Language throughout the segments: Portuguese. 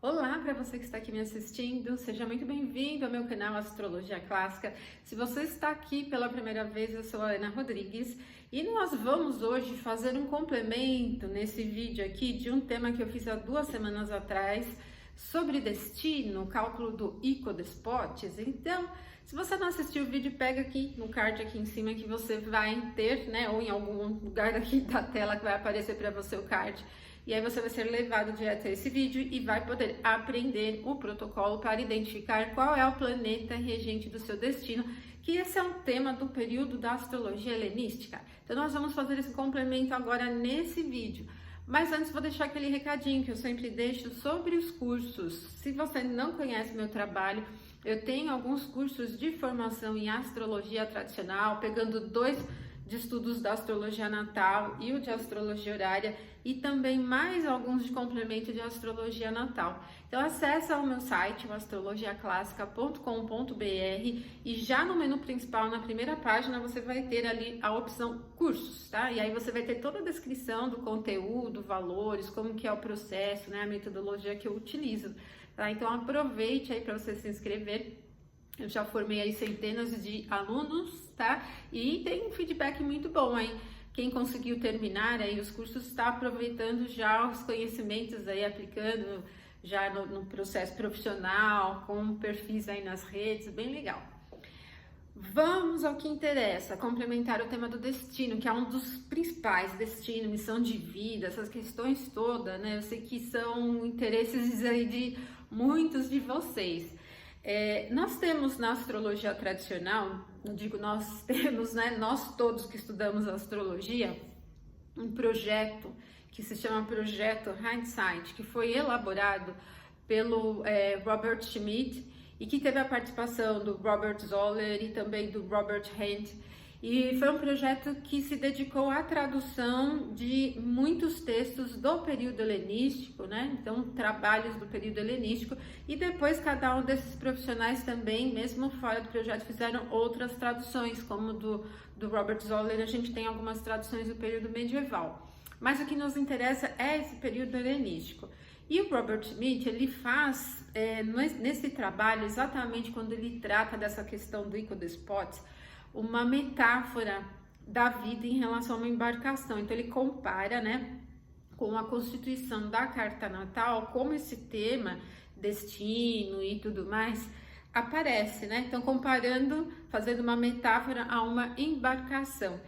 Olá para você que está aqui me assistindo, seja muito bem-vindo ao meu canal Astrologia Clássica. Se você está aqui pela primeira vez, eu sou a Ana Rodrigues e nós vamos hoje fazer um complemento nesse vídeo aqui de um tema que eu fiz há 2 semanas atrás sobre destino, cálculo do Icodespotes. Então, se você não assistiu o vídeo, pega aqui no card aqui em cima que você vai ter, né, ou em algum lugar aqui da tela que vai aparecer para você o card. E aí você vai ser levado direto a esse vídeo e vai poder aprender o protocolo para identificar qual é o planeta regente do seu destino, que esse é um tema do período da astrologia helenística. Então nós vamos fazer esse complemento agora nesse vídeo. Mas antes vou deixar aquele recadinho que eu sempre deixo sobre os cursos. Se você não conhece meu trabalho, eu tenho alguns cursos de formação em astrologia tradicional, pegando 2 de estudos da astrologia natal e o de astrologia horária, e também mais alguns de complemento de astrologia natal. Então acesse o meu site, astrologiaclassica.com.br, e já no menu principal, na primeira página, você vai ter ali a opção cursos, tá? E aí você vai ter toda a descrição do conteúdo, valores, como que é o processo, né? A metodologia que eu utilizo, tá? Então aproveite aí para você se inscrever. Eu já formei aí centenas de alunos, tá? E tem um feedback muito bom aí. Quem conseguiu terminar aí os cursos está aproveitando já os conhecimentos aí, aplicando já no processo profissional, com perfis aí nas redes, bem legal. Vamos ao que interessa, complementar o tema do destino, que é um dos principais, destino, missão de vida, essas questões todas, né? Eu sei que são interesses aí de muitos de vocês. Nós temos na astrologia tradicional, não digo nós temos, né? Nós todos que estudamos astrologia, um projeto que se chama Projeto Hindsight, que foi elaborado pelo Robert Schmidt e que teve a participação do Robert Zoller e também do Robert Hent. E foi um projeto que se dedicou à tradução de muitos textos do período helenístico, né? Então, trabalhos do período helenístico. E depois, cada um desses profissionais também, mesmo fora do projeto, fizeram outras traduções, como do Robert Zoller, a gente tem algumas traduções do período medieval. Mas o que nos interessa é esse período helenístico. E o Robert Schmidt, ele faz, nesse trabalho, exatamente quando ele trata dessa questão do Icodespotes, uma metáfora da vida em relação a uma embarcação. Então ele compara, né, com a constituição da carta natal, como esse tema, destino e tudo mais, aparece, né? Então comparando, fazendo uma metáfora a uma embarcação.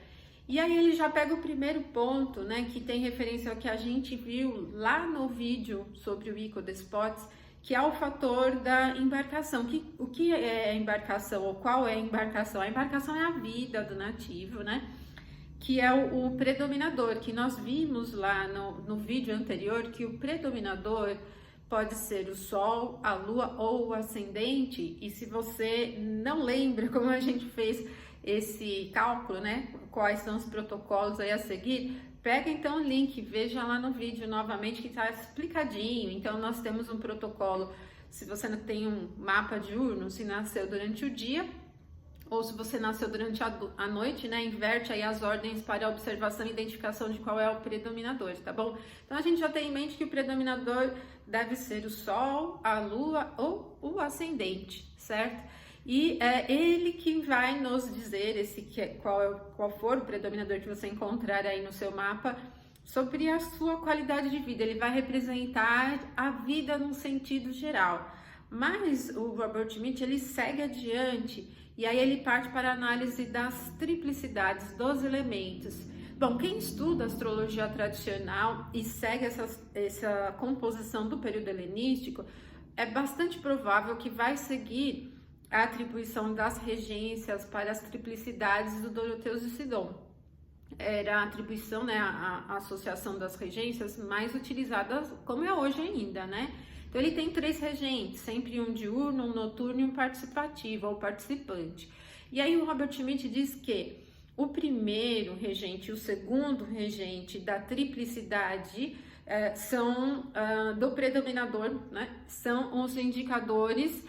E aí ele já pega o primeiro ponto, né, que tem referência ao que a gente viu lá no vídeo sobre o Icodespotes, que é o fator da embarcação. O que é a embarcação, ou qual é a embarcação? A embarcação é a vida do nativo, né? Que é o predominador, que nós vimos lá no vídeo anterior, que o predominador pode ser o Sol, a Lua ou o ascendente. E se você não lembra como a gente fez esse cálculo, né? Quais são os protocolos aí a seguir? Pega então o link, veja lá no vídeo novamente que está explicadinho. Então nós temos um protocolo, se você não tem um mapa diurno, se nasceu durante o dia, ou se você nasceu durante a noite, né? Inverte aí as ordens para a observação e identificação de qual é o predominador, tá bom? Então a gente já tem em mente que o predominador deve ser o Sol, a Lua ou o ascendente, certo? E é ele que vai nos dizer qual for o predominador que você encontrar aí no seu mapa, sobre a sua qualidade de vida. Ele vai representar a vida num sentido geral. Mas o Robert Schmidt, ele segue adiante e aí ele parte para a análise das triplicidades dos elementos. Bom, quem estuda astrologia tradicional e segue essa composição do período helenístico, é bastante provável que vai seguir a atribuição das regências para as triplicidades do Doroteus e Sidon. Era a atribuição, né, a associação das regências mais utilizada como é hoje ainda, né? Então ele tem 3 regentes, sempre um diurno, um noturno e um participativo ou participante. E aí o Robert Schmidt diz que o primeiro regente e o segundo regente da triplicidade são do predominador, né? São os indicadores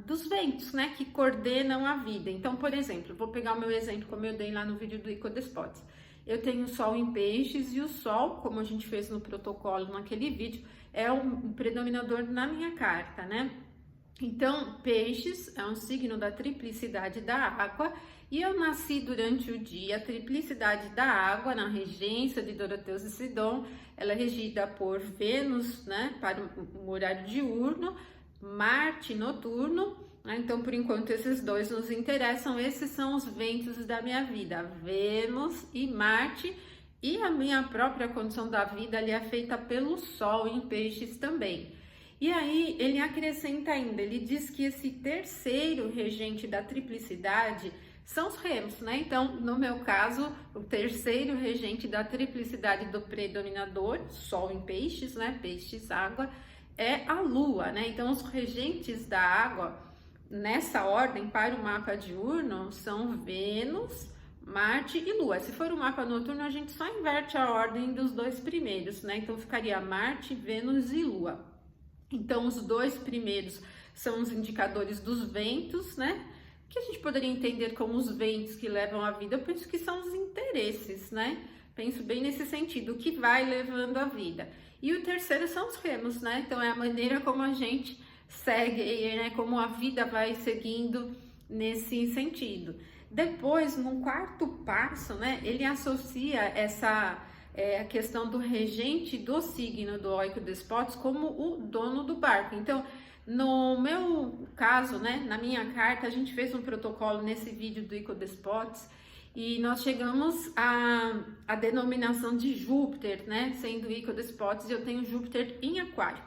dos ventos, né, que coordenam a vida. Então, por exemplo, vou pegar o meu exemplo como eu dei lá no vídeo do Icodespotes. eu tenho Sol em Peixes e o Sol, como a gente fez no protocolo naquele vídeo, é um predominador na minha carta, né? Então, Peixes é um signo da triplicidade da água e eu nasci durante o dia, a triplicidade da água na regência de Doroteus e Sidon, ela é regida por Vênus, né, para o horário diurno, Marte noturno, né? Então, por enquanto, esses dois nos interessam, esses são os ventos da minha vida, Vênus e Marte, e a minha própria condição da vida ali é feita pelo Sol em Peixes também. E aí ele acrescenta ainda, ele diz que esse terceiro regente da triplicidade são os remos, né? Então, no meu caso, o terceiro regente da triplicidade do predominador, Sol em Peixes, né? Peixes, água, é a Lua, né? Então, os regentes da água, nessa ordem, para o mapa diurno, são Vênus, Marte e Lua. Se for um mapa noturno, a gente só inverte a ordem dos dois primeiros, né? Então, ficaria Marte, Vênus e Lua. Então, os dois primeiros são os indicadores dos ventos, né? Que a gente poderia entender como os ventos que levam a vida. Eu penso que são os interesses, né? Penso bem nesse sentido, o que vai levando a vida. E o terceiro são os remos, né? Então, é a maneira como a gente segue, né? Como a vida vai seguindo nesse sentido. Depois, no quarto passo, né? Ele associa a questão do regente do signo do Oiko Despotes como o dono do barco. Então, no meu caso, né, na minha carta, a gente fez um protocolo nesse vídeo do Oiko Despotes e nós chegamos à denominação de Júpiter, né, sendo Oiko Despotes, eu tenho Júpiter em Aquário.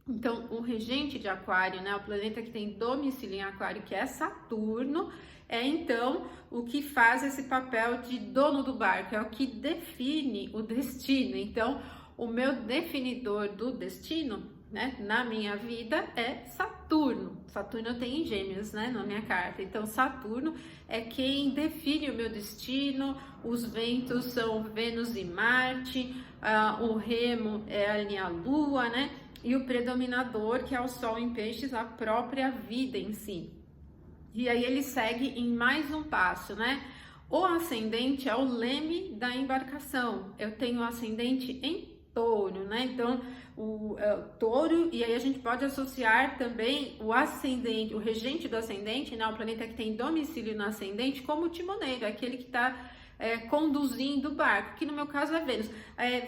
Então, o regente de Aquário, né, o planeta que tem domicílio em Aquário, que é Saturno, é então o que faz esse papel de dono do barco, é o que define o destino. Então, o meu definidor do destino, né, na minha vida é Saturno. Saturno eu tenho em Gêmeos, né, na minha carta. Então, Saturno é quem define o meu destino. Os ventos são Vênus e Marte, o remo é ali a Lua, né? E o predominador, que é o Sol em Peixes, a própria vida em si. E aí ele segue em mais um passo, né? O ascendente é o leme da embarcação. Eu tenho o ascendente em Touro, né? Então, o Touro, e aí a gente pode associar também o ascendente, o regente do ascendente, né? O planeta que tem domicílio no ascendente, como o timoneiro, aquele que está conduzindo o barco, que no meu caso é Vênus.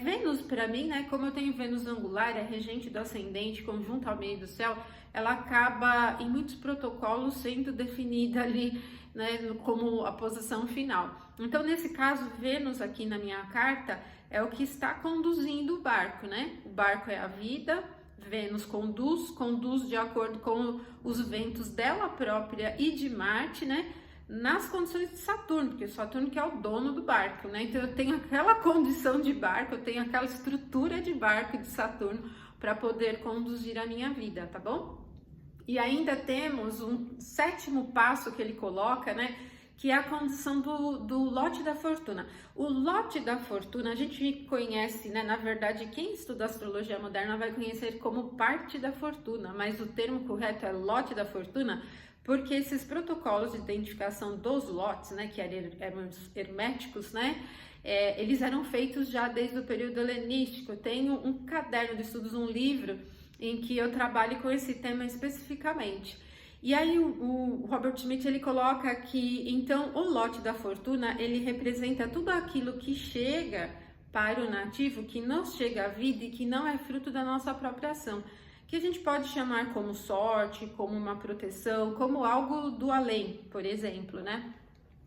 Vênus, para mim, né? Como eu tenho Vênus angular, é regente do ascendente, conjunto ao meio do céu, ela acaba em muitos protocolos sendo definida ali, né, como a posição final. Então, nesse caso, Vênus aqui na minha carta é o que está conduzindo o barco, né? O barco é a vida, Vênus conduz de acordo com os ventos dela própria e de Marte, né? Nas condições de Saturno, porque Saturno que é o dono do barco, né? Então eu tenho aquela condição de barco, eu tenho aquela estrutura de barco de Saturno para poder conduzir a minha vida, tá bom? E ainda temos um sétimo passo que ele coloca, né? Que é a condição do lote da fortuna. O lote da fortuna, a gente conhece, né? Na verdade, quem estuda astrologia moderna vai conhecer como parte da fortuna, mas o termo correto é lote da fortuna, porque esses protocolos de identificação dos lotes, né? Que eram herméticos, né? Eles eram feitos já desde o período helenístico. Eu tenho um caderno de estudos, um livro, em que eu trabalho com esse tema especificamente. E aí o Robert Schmidt, ele coloca que, então, o lote da fortuna, ele representa tudo aquilo que chega para o nativo, que nos chega à vida e que não é fruto da nossa própria ação, que a gente pode chamar como sorte, como uma proteção, como algo do além, por exemplo, né?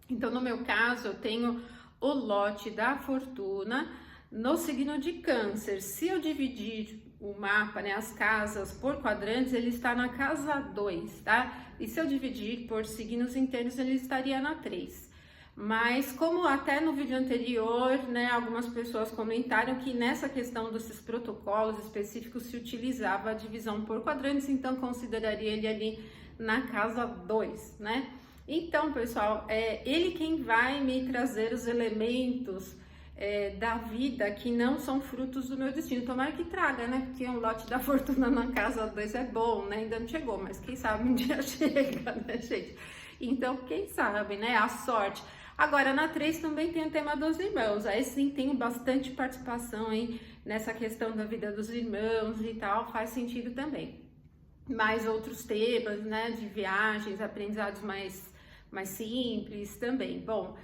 Então, no meu caso, eu tenho o lote da fortuna no signo de Câncer. Se eu dividir o mapa, né, as casas por quadrantes, ele está na casa 2, tá? E se eu dividir por signos inteiros, ele estaria na 3. Mas como até no vídeo anterior, né, algumas pessoas comentaram que nessa questão desses protocolos específicos se utilizava a divisão por quadrantes, então consideraria ele ali na casa 2, né? Então, pessoal, ele quem vai me trazer os elementos da vida que não são frutos do meu destino. Tomara que traga, né? Porque um lote da fortuna na casa 2 é bom, né? Ainda não chegou, mas quem sabe um dia chega, né, gente? Então, quem sabe, né? A sorte. Agora, na 3 também tem o tema dos irmãos, aí sim tem bastante participação aí nessa questão da vida dos irmãos e tal, faz sentido também. Mais outros temas, né, de viagens, aprendizados mais simples também. Bom,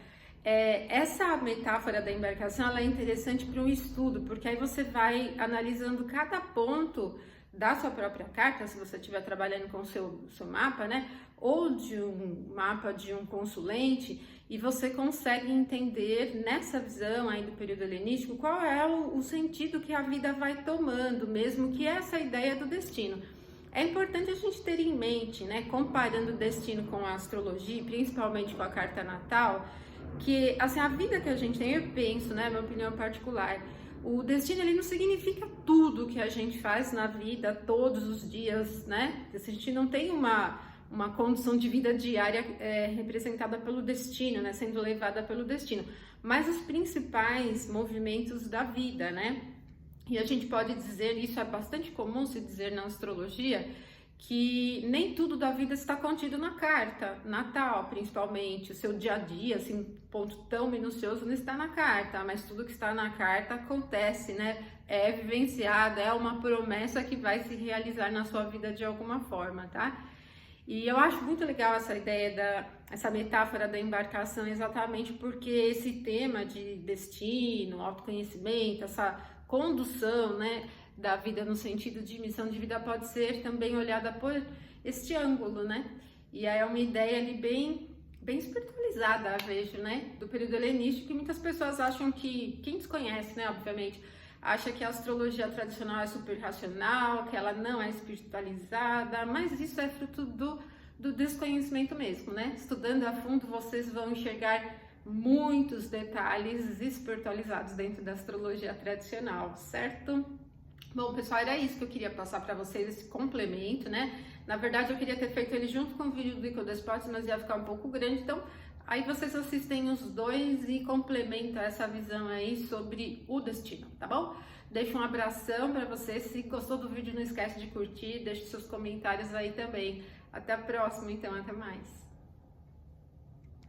essa metáfora da embarcação ela é interessante para um estudo, porque aí você vai analisando cada ponto da sua própria carta, se você estiver trabalhando com o seu mapa, né, ou de um mapa de um consulente, e você consegue entender nessa visão aí do período helenístico qual é o sentido que a vida vai tomando, mesmo que essa ideia do destino. É importante a gente ter em mente, né, comparando o destino com a astrologia, principalmente com a carta natal, que assim, a vida que a gente tem, eu penso, né, minha opinião particular, o destino ele não significa tudo que a gente faz na vida todos os dias, né? A gente não tem uma condição de vida diária representada pelo destino, né, sendo levada pelo destino, mas os principais movimentos da vida, né? E a gente pode dizer, isso é bastante comum se dizer na astrologia, que nem tudo da vida está contido na carta natal, principalmente o seu dia a dia, assim, ponto tão minucioso não está na carta, mas tudo que está na carta acontece, né? É vivenciado, é uma promessa que vai se realizar na sua vida de alguma forma, tá? E eu acho muito legal essa ideia essa metáfora da embarcação, exatamente porque esse tema de destino, autoconhecimento, essa condução, né, da vida no sentido de missão de vida pode ser também olhada por este ângulo, né? E aí é uma ideia ali bem espiritualizada, vejo, né, do período helenístico, que muitas pessoas acham que, quem desconhece, né, obviamente, acha que a astrologia tradicional é super racional, que ela não é espiritualizada, mas isso é fruto do desconhecimento mesmo, né? Estudando a fundo, vocês vão enxergar muitos detalhes espiritualizados dentro da astrologia tradicional, certo? Bom, pessoal, era isso que eu queria passar para vocês, esse complemento, né? Na verdade, eu queria ter feito ele junto com o vídeo do Icodesportes, mas ia ficar um pouco grande, então aí vocês assistem os dois e complementam essa visão aí sobre o destino, tá bom? Deixo um abração para vocês, se gostou do vídeo não esquece de curtir, deixe seus comentários aí também. Até a próxima, então, até mais.